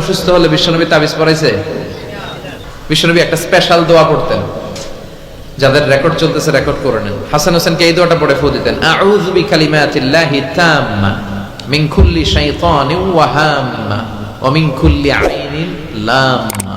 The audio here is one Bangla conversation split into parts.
অসুস্থ হলে বিশ্বনবী তাবিজ পড়াইছে। বিশ্বনবী একটা স্পেশাল দোয়া পড়তেন, যাদের রেকর্ড চলতেছে রেকর্ড করে নেন। হাসান হোসেনকে এই দোয়াটা পড়ে ফু দিতেন, আউযু বিকালিমাতিল্লাহি তাম্মা মিন কুল্লি শাইতানিন ওয়া হাম্মা ওয়া মিন কুল্লি আইনিন লাম্মা।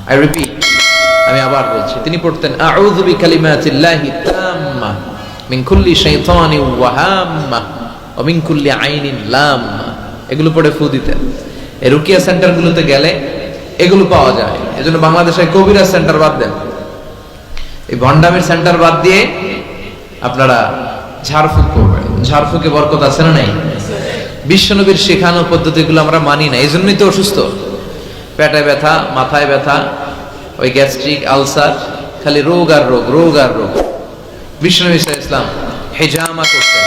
আই রিপিট, আমি আবার বলছি, তিনি পড়তেন আউযু বিকালিমাতিল্লাহি তাম্মা মিন কুল্লি শাইতানিন ওয়া হাম্মা ওয়া মিন কুল্লি আইনিন লাম্মা। এগুলো পড়ে ফু দিতেন। এই রুকিয়া সেন্টারগুলোতে গেলে এগুলো পাওয়া যায়। এজন্য বাংলাদেশে কবিরাজ সেন্টার বাদ দেন, এই ভন্ডামির সেন্টার বাদ দিয়ে আপনারা ঝাড়ফুঁক করবেন। ঝাড়ফুঁকে বরকত আছে না নাই? বিশ্বনবীর শেখানো পদ্ধতিগুলো আমরা মানি না, এই জন্যই তো অসুস্থ। পেটে ব্যথা, মাথায় ব্যথা, ওই গ্যাস্ট্রিক, আলসার, খালি রোগ আর রোগ, রোগ আর রোগ। বিশ্বনবী ইসলাম হেজামা করতেন।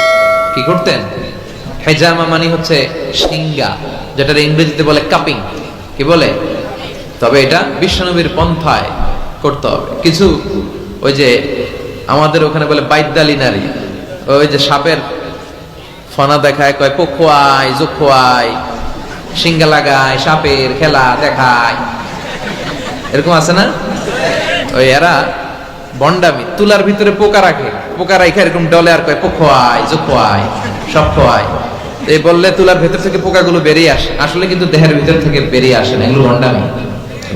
কি করতেন? হেজামা মানে হচ্ছে সিঙ্গা, যেটার ইংরেজিতে বলে কাপিং। কি বলে? তবে এটা বিশ্বনবীর পন্থায় করতে হবে। কিছু ওই যে আমাদের ওখানে বলে বাইদালি নারী, ওই যে সাপের ফনা দেখায়, কয় পোখোয়াই জোখোয়াই, সিঙ্গা লাগায়, সাপের খেলা দেখায়, এরকম আছে না? ওই এরা বন্ডামি, তুলার ভিতরে পোকা রাখে, পোকা রাখে এরকম ডলে আর কয় পোখোয়াই জোখোয়াই সব খোয়ায়। এই বললে তুলার ভেতর থেকে পোকাগুলো বেরিয়ে আসে, আসলে কিন্তু দেহের ভিতর থেকে বেরিয়ে আসে না। এগুলো ভন্ডামি।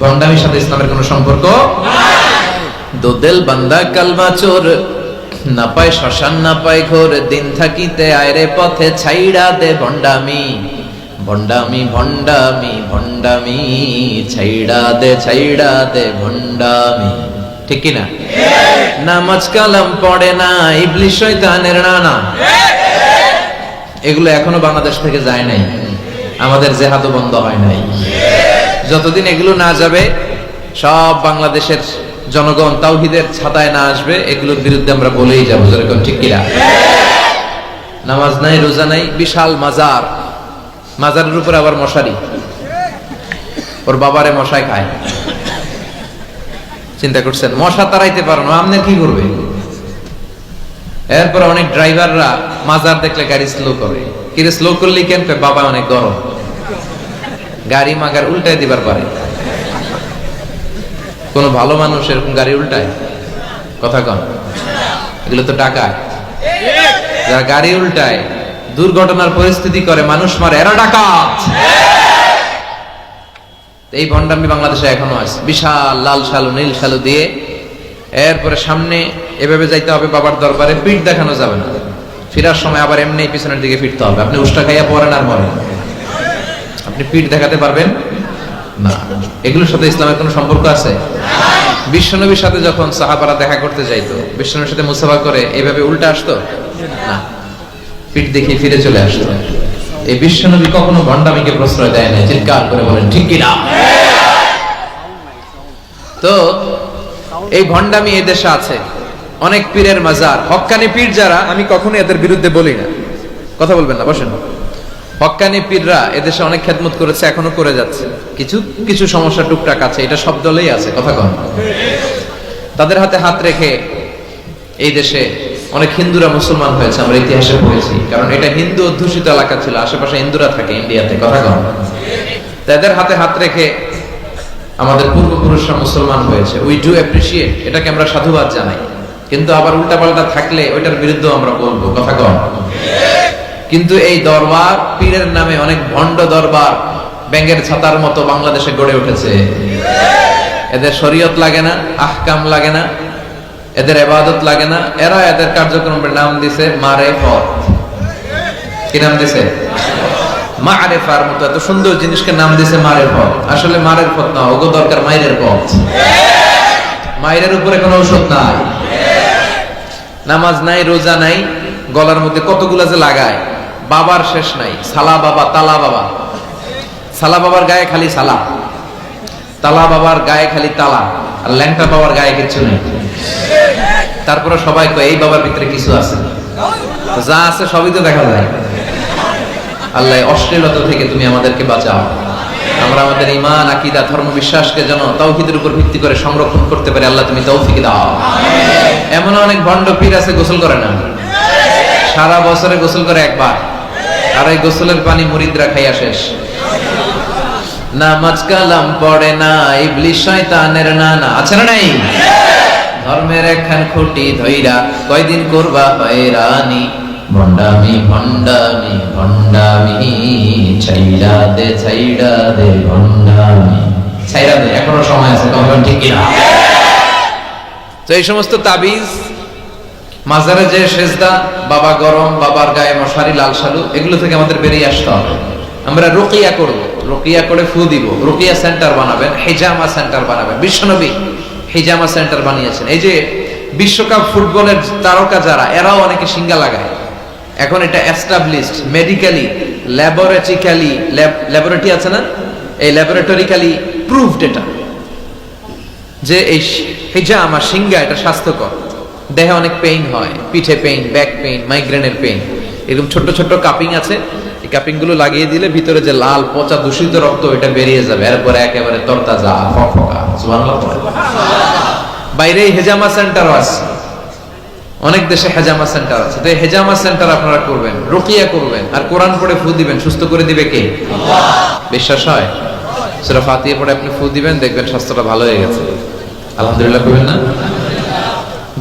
ভন্ডামির সাথে ইসলামের কোনো সম্পর্ক নাই। দোদেল বান্দা কালমা চোর, না পায় শ্মশান না পায় ঘোর, দিন থাকিতে আয়রে পথে ছাইড়া দে ভন্ডামি। ভন্ডামি ভন্ডামি ভন্ডামি, ছাইড়া দে ভন্ডামি। ঠিক কি না? নামাজ কালাম পড়ে না, ইবলিশ শয়তানের নানা। এগুলো এখনো বাংলাদেশ থেকে যায় নাই, আমাদের জেহাদও বন্ধ হয় নাই। যতদিন এগুলো না যাবে, সব বাংলাদেশের জনগণ তাওহীদের ছাতায় না আসবে, এগুলোর বিরুদ্ধে আমরা বলেই যাবো। যেরকম ঠিক কিনা? নামাজ নাই, রোজা নাই, বিশাল মাজার, মাজারের উপর আবার মশারি, ওর বাবারে মশায় খায়। চিন্তা করছেন? মশা তাড়াইতে পারো না, আপনি কি করবে? এরপর অনেক ড্রাইভাররা মাজার দেখলে গাড়ি স্লো করে। কিন্তু স্লো করলে কেন? বাবা অনেক গরম, গাড়ি মাগার উল্টায় দিবার পারে। কোন ভালো মানুষ এরকম গাড়ি উল্টায়? কথা কন। এগুলো তো টাকায়। যারা গাড়ি উল্টায়, দুর্ঘটনার পরিস্থিতি করে, মানুষ মারে, এরা ডাকাত। এই ভন্ডামি বাংলাদেশে এখনো আছে। বিশাল লাল শালু নীল শালু দিয়ে, এরপরে সামনে এভাবে যাইতে হবে বাবার দরবারে, পিঠ দেখানো যাবে না। ফিরার সময় আবার এমনি পিছনের দিকে ফিরতে হবে। আপনি উষ্টা খাইয়া পড়েন আর মরেন, আপনি পিঠ দেখাতে পারবেন না। এগুলোর সাথে ইসলামের কোনো সম্পর্ক আছে? বিশ্বনবীর সাথে যখন সাহাবারা দেখা করতে যাইতো, বিশ্বনবীর সাথে মুসাফা করে এইভাবে উল্টা আসতো না, পিঠ দেখিয়ে ফিরে চলে আসতো। এই বিশ্বনবী কখনো ভন্ডামিকে প্রশ্রয় দেয় না। চিৎকার করে বলেন ঠিক কিনা? তো এই ভন্ডামি এই দেশে আছে। অনেক পীরের মাজার, হক্কানি পীর যারা, আমি কখনো এদের বিরুদ্ধে বলি না। কথা বলবেন না, বসেন। হক্কানি পীররা এদেশে অনেক খেদমত করেছে, এখনো করে যাচ্ছে। কিছু কিছু সমস্যা টুকটাক আছে, এটা সব দলেই আছে। কথা কন। তাদের হাতে হাত রেখে এই দেশে অনেক হিন্দুরা মুসলমান হয়েছে, আমরা ইতিহাসে পড়েছি। কারণ এটা হিন্দু অধ্যুষিত এলাকা ছিল, আশেপাশে হিন্দুরা থাকে ইন্ডিয়াতে। কথা কন। তাদের হাতে হাত রেখে আমাদের পূর্বপুরুষরা মুসলমান হয়েছে। উই ডু অ্যাপ্রিশিয়েট, এটাকে আমরা সাধুবাদ জানাই। কিন্তু আবার উল্টাপাল্টা থাকলে ওইটার বিরুদ্ধে আমরা বলবো। কথা কন। কিন্তু এই দরবার, পীরের নামে অনেক ভণ্ড দরবার ব্যাঙের ছাতার মতো বাংলাদেশে গড়ে উঠেছে। এদের শরীয়ত লাগে না, আহকাম লাগে না, এদের ইবাদত লাগে না। এরা এদের কার্যক্রমের নাম দিছে মারেফত। কি নাম দিছে? মারেফার মতো এত সুন্দর জিনিসকে নাম দিছে মারেফত। আসলে মারেফত না, ওগো দরকার মাইরের পথ। মাইরের উপরে কোনো ঔষধ নাই। নামাজ নাই, রোজা নাই, গলার মধ্যে কতগুলা যে লাগায়, বাবার শেষ নাই। সালা বাবা, তালা বাবা। সালা বাবার গায়ে খালি সালা, তালা বাবার গায়ে খালি তালা, আর ল্যাংটা বাবার গায়ে কিছু নেই। তারপরে সবাই কয় এই বাবার ভিতরে কিছু আছে। যা আছে সবই তো দেখা যায়। আল্লাহ অশ্লীলতা থেকে তুমি আমাদেরকে বাঁচাও। আমরা আমাদের ঈমান, আকীদা, ধর্ম বিশ্বাসকে যেন তাওহীদের উপর ভিত্তি করে সংরক্ষণ করতে পারি। আল্লাহ তুমি তৌফিক দাও। এমন অনেক ভণ্ড পীর আছে গোসল করে না, সারা বছরে গোসল করে একবার, আর এই গোসলের পানি মুরিদরা খাইয়া শেষ। নামাজ কালাম পড়ে না, ইবলিস শয়তানের নানা। আছে না নাই? ধর্মের একখান খুঁটি ধইরা কয়দিন করবা হয়রানি, ভণ্ডামি ভণ্ডামি ভণ্ডামি, ছাইড়া দে ভণ্ডামি, ছাইড়া দে। এখনো সময় আছে, তখন ঠিক কিনা? তো এই সমস্ত তাবিজ, মাজারে যে সেজদা, বাবা গরম, বাবার গায়ে মশারি, লাল শালু, এগুলো থেকে আমাদের বেরিয়ে আসতে হবে। আমরা রুকিয়া করব, রুকিয়া করে ফু দিব, রুকিয়া সেন্টার বানাবেন, হিজামা সেন্টার বানাবেন। বিশ্বনবী হিজামা সেন্টার বানিয়েছেন। এই যে বিশ্বকাপ ফুটবলের তারকা যারা, এরাও অনেকে সিঙ্গা লাগায়। এখন এটা এস্টাবলিশড মেডিকেলি, ল্যাবরেটরি আছে না, এই ল্যাবরেটরিক্যালি প্রুভড এটা, যে এই হিজামা সিঙ্গা এটা স্বাস্থ্যকর। দেহে অনেক পেইন হয়, পিঠে পেইন, ব্যাক পেইন, মাইগ্রেনের পেইন, এরকম ছোট্ট ছোট্ট কাপিং আছে। এই কাপিং গুলো লাগিয়ে দিলে ভিতরে যে লাল পচা দূষিত রক্ত, এটা বেরিয়ে যাবে, এরপরে একেবারে তরতাজা ফকফকা। সুবহানাল্লাহ। বাইরে হেজামা সেন্টার আছে, অনেক দেশে হেজামা সেন্টার আছে। তো হেজামা সেন্টার আপনারা করবেন, রুকিয়া করবেন, আর কোরআন পড়ে ফু দিবেন। সুস্থ করে দিবে কে? বিশ্বাস হয়? সূরা ফাতিহা পড়ে আপনি ফু দিবেন, দেখবেন স্বাস্থ্যটা ভালো হয়ে গেছে। আলহামদুলিল্লাহ করবেন না?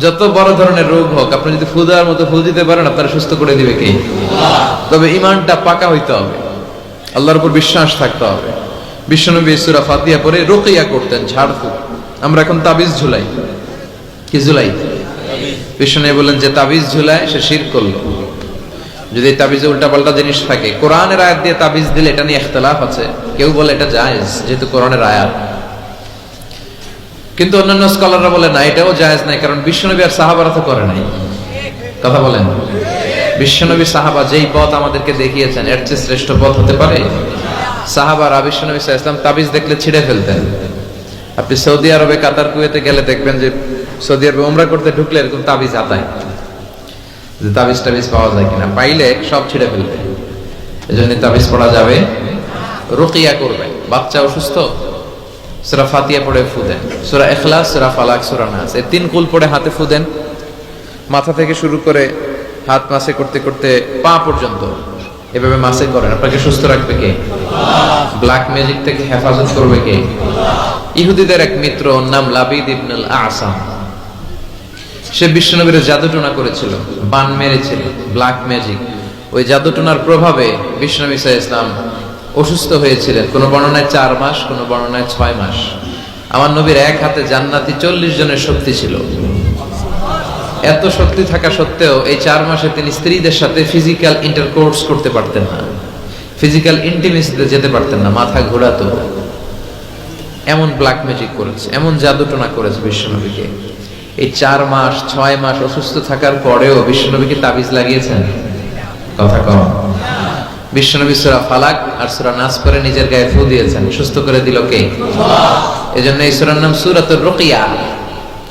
যত বড় ধরনের রোগ হোক, আপনি যদি ফু দেওয়ার মতো ফু দিতে পারেন, আপনারা সুস্থ করে দিবে কে? তবে ঈমানটা পাকা হইতে হবে, আল্লাহর উপর বিশ্বাস থাকতে হবে। বিশ্বনবী সূরা ফাতিহা পড়ে রুকিয়া করতেন, ঝাড়ফুঁক। আমরা এখন তাবিজ ঝুলাই। কি ঝুলাই? বিশ্বনবী বলেন, যে তাবিজ ঝুলায় সে শিরক করলো। যদি তাবিজে উল্টাপাল্টা জিনিস থাকে, কোরআনের আয়াত দিয়ে তাবিজ দিলে এটা নিয়ে ইখতিলাফ আছে। কেউ বলে এটা জায়েজ, যেহেতু কোরআনের আয়াত। কিন্তু অন্যান্য স্কলাররা বলে না, এটাও জায়েজ নাই, কারণ বিশ্বনবী আর সাহাবারা তো করে নাই। কথা বলেন, বিশ্বনবী সাহাবা যেই পথ আমাদেরকে দেখিয়েছেন, এর চেয়ে শ্রেষ্ঠ পথ হতে পারে? সাহাবারা বিশ্বনবী সাল্লাল্লাহু আলাইহি ওয়াসাল্লাম তাবিজ দেখলে ছিঁড়ে ফেলতেন। আপনি সৌদি আরবে, কাতার, কুয়েতে গেলে দেখবেন যে সৌদি আরবে উমরা করতে ঢুকলে এরকম তাবিজ আতায়, যে তাবিজ টাবিজ পাওয়া যায় কিনা, পাইলে সব ছিঁড়ে ফেলবে। এজন্য তাবিজ পড়া যাবে। রুকিয়া করবেন। বাচ্চা অসুস্থ, সূরা ফাতিহা পড়ে ফু দেন, সূরা ইখলাস, সূরা ফালাক, সূরা নাস, এই তিন কুল পড়ে হাতে ফু দেন। মাথা থেকে শুরু করে হাত মাসে করতে করতে পা পর্যন্ত এভাবে মাসে করেন। আপনাকে সুস্থ রাখবে কে? ব্ল্যাক ম্যাজিক থেকে হেফাজত করবে কে? ইহুদিদের এক মিত্র, নাম লাবিদ ইবনুল আসাম, সে বিশ্বনবীর জাদুটোনা করেছিল, বান মেরেছিল, ব্ল্যাক ম্যাজিক। ওই জাদুটোনার প্রভাবে বিশ্বনবী সাল্লাল্লাহু আলাইহি ওয়াসাল্লাম অসুস্থ হয়েছিলেন। কোন বর্ণনায় 4 মাস, কোন বর্ণনায় 6 মাস। আমার নবীর এক হাতে জান্নাতি 40 জনের শক্তি ছিল। এত শক্তি থাকা সত্ত্বেও এই 4 মাসে তিনি স্ত্রীদের সাথে ফিজিক্যাল ইন্টারকোর্স করতে পারতেন না, ফিজিক্যাল ইন্টিমেসিতে যেতে পারতেন না, মাথা ঘোরাতো। এমন ব্ল্যাক ম্যাজিক করেছে, এমন জাদুটোনা করেছে বিশ্বনবীকে। এই 4 মাস 6 মাস অসুস্থ থাকার পরেও বিশ্বনবীকে তাবিজ লাগিয়েছেন? কথা কম। বিশ্বনবী সূরা ফালাক আর সূরা নাস পড়ে নিজের গায়ে ফু দিয়েছেন, সুস্থ করে দিল কে? আল্লাহ। এজন্য এই সূরার নাম সূরাতুর রুকিয়া,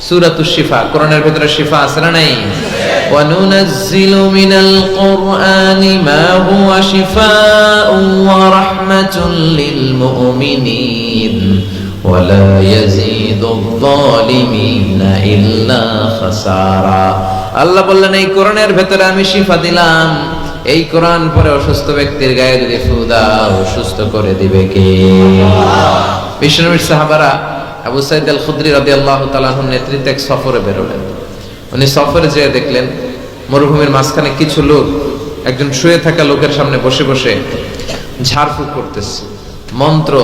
সূরাতুশ শিফা। কোরআনের ভিতরে শিফা আছে না নাই? ওয়া নুনাজ্জিলু মিনাল কুরআনি মা হুয়া শিফাউন ওয়া রাহমাতুল লিল মুমিনিন ওয়া লা ইয়াজিদুয যালিমিনা ইল্লা খাসারা। আল্লাহ বললেন, এই কোরআনের ভিতরে আমি শিফা দিলাম। এই কোরআন পরে অসুস্থ ব্যক্তির গায়ে যদি ফু দাও, সুস্থ করে দিবে কে? বিশ্বনবীর সাহাবারা আবু সাঈদ আল খুদরি রাদিয়াল্লাহু তাআলা আনহুর নেতৃত্বে এক সফরে বেরোলেন। উনি সফরে যেয়ে দেখলেন মরুভূমির মাঝখানে কিছু লোক একজন শুয়ে থাকা লোকের সামনে বসে বসে ঝাড়ফুঁক করতেছে, মন্ত্র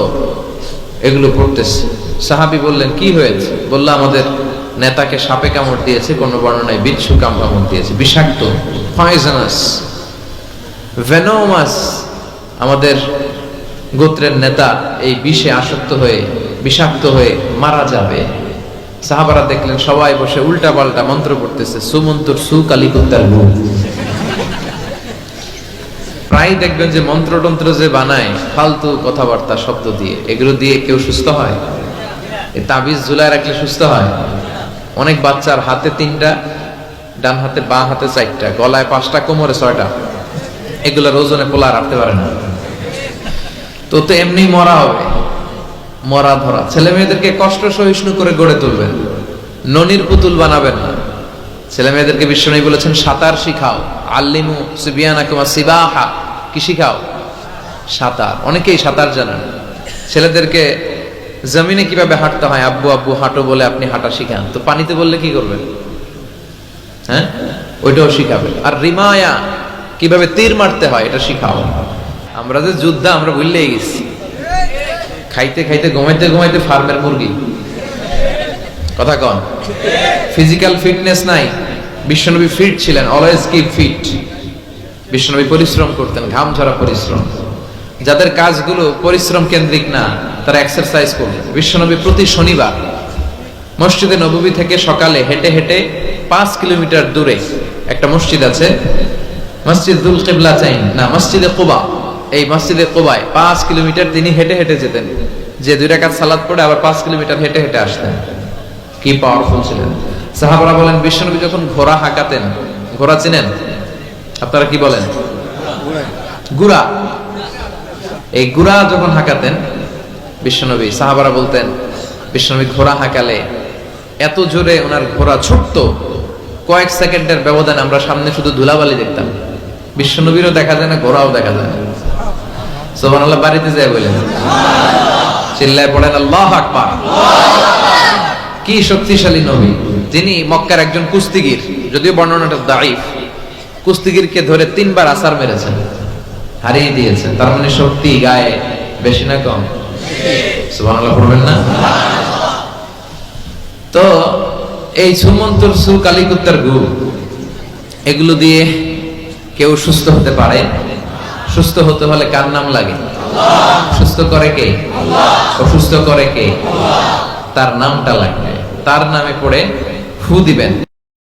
এগুলো পড়তেছে। সাহাবী বললেন, কি হয়েছে? বলল, আমাদের নেতাকে সাপে কামড় দিয়েছে, কোন বর্ণনায় বিচ্ছু কামড় দিয়েছে, বিষাক্ত, পয়জনাস, ভেনোমাস। আমাদের গোত্রের নেতা এই বিষে আসক্ত হয়ে, বিষাক্ত হয়ে মারা যাবে। সাহাবারা দেখলেন সবাই বসে উল্টা পাল্টা মন্ত্র পড়তেছে, সুমন্তুর সু কালিকুত্তার গু। প্রায় দেখবেন যে মন্ত্রতন্ত্র যে বানায় ফালতু কথাবার্তা শব্দ দিয়ে, এগুলো দিয়ে কেউ সুস্থ হয়? এই তাবিজ ঝুলায় রাখলে সুস্থ হয়? অনেক বাচ্চার হাতে 3টা, ডান হাতে, বাঁ হাতে 4টা, গলায় 5টা, কোমরে 6টা। এগুলো ওজনে পোলা রাখতে পারে না। তো এমনি মরা হবে, মরা ধরা। ছেলে মেয়েদেরকে কষ্ট সহিষ্ণু করে গড়ে তুলবেন, ননির পুতুল বানাবেন না। ছেলে মেয়েদেরকে বিশ্বনবী বলেছেন, সাঁতার শিখাও, আল্লিমু সিবিয়ানাকুম সিবাহা। কি শিখাও? সাঁতার। অনেকেই সাঁতার জানেন, ছেলেদেরকে জমিনে কিভাবে হাঁটতে হয় আব্বু আব্বু হাঁটো বলে আপনি হাঁটা শিখান, তো পানিতে বললে কি করবেন? হ্যাঁ, ওইটাও শিখাবে। আর রিমায়া কিভাবে তীর মারতে হয় এটা শিখাও। আমরা যে যোদ্ধা আমরা ভুললেই গেছি, খাইতে খাইতে ঘুমাইতে ঘুমাইতে ফার্মের মুরগি। কথা কন, ফিজিক্যাল ফিটনেস নাই। বিশ্বনবী ফিট ছিলেন, অলওয়েজ কিপ ফিট। বিশ্বনবী পরিশ্রম করতেন, ঘাম ঝরা পরিশ্রম। যাদের কাজগুলো পরিশ্রম কেন্দ্রিক না তারা এক্সারসাইজ করবে। বিশ্বনবী প্রতি শনিবার মসজিদে নববী থেকে সকালে হেঁটে হেঁটে 5 কিলোমিটার দূরে একটা মসজিদ আছে, মসজিদ দুল কিবলাতাইন না মসজিদে কুবা। এই মসজিদে কুবায় 5 কিলোমিটার তিনি হেঁটে হেঁটে যেতেন, যে 2 রাকাত সালাত পড়ে আবার 5 কিলোমিটার হেঁটে হেঁটে আসতেন। কি পাওয়ারফুল ছিলেন। সাহাবারা বলেন বিশ্বনবী যখন ঘোড়া হাঁকাতেন, ঘোড়া চিনেন আপনারা, কি বলেন? গুড়া। এই গুড়া যখন হাঁকাতেন বিশ্বনবী, সাহাবারা বলতেন বিশ্বনবী ঘোড়া হাঁকালে এত জোরে ওনার ঘোড়া ছুটতো, কয়েক সেকেন্ডের ব্যবধানে আমরা সামনে শুধু ধুলাবালি দেখতাম। বিশ্বনবীরও দেখা যায় না, ঘোড়াও দেখা যায় না। সুবহানাল্লাহ বাড়িতে যায় বলেন, চিল্লায় পড়েন আল্লাহু আকবার। কি শক্তিশালী নবী, যিনি মক্কার একজন কুস্তিগির, যদিও বর্ণনাটা দাঈফ, কুস্তিগিরকে ধরে 3 বার আছাড় মেরেছেন, হারিয়ে দিয়েছেন। তার মানে শক্তি গায়ে বেশি না কম? সুবহানাল্লাহ পড়বেন না? তো এই সুমন্তর সু কালিকুত্তার গু, এগুলো দিয়ে কেউ সুস্থ হতে পারে? সুস্থ হতে হলে কার নাম লাগে? সুস্থ করে কে? অসুস্থ করে কে? তার নামটা লাগবে। তার নামে পড়ে ফু দিবেন,